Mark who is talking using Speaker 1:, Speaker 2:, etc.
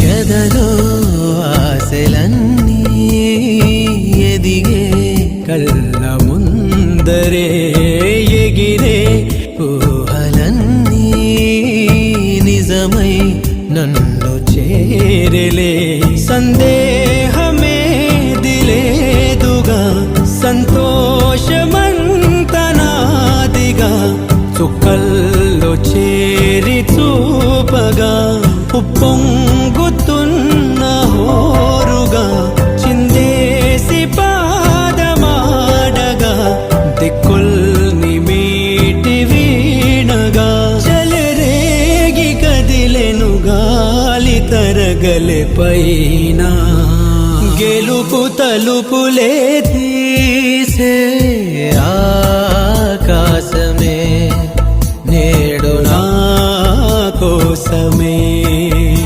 Speaker 1: ఎదలో ఆశలన్నీ ఎదిగే కళ్ళ ముందరే ఎగిరే ఊహలన్నీ నిజమై నన్ను చేరలే సందేహమే దిలేదుగా సంతోషమంతనాదిగా చుక్కల్లో చేరి చూపగా ఉప్పొంగుతున్న హోరుగా చిందేసి పాదమాడగా దిక్కుల్ని మీటి వీణగా చెలరేగి కదిలెను గాలి తరగలే పైన గెలుపు తలుపులే తీసే ఆకాశమే నేడు నా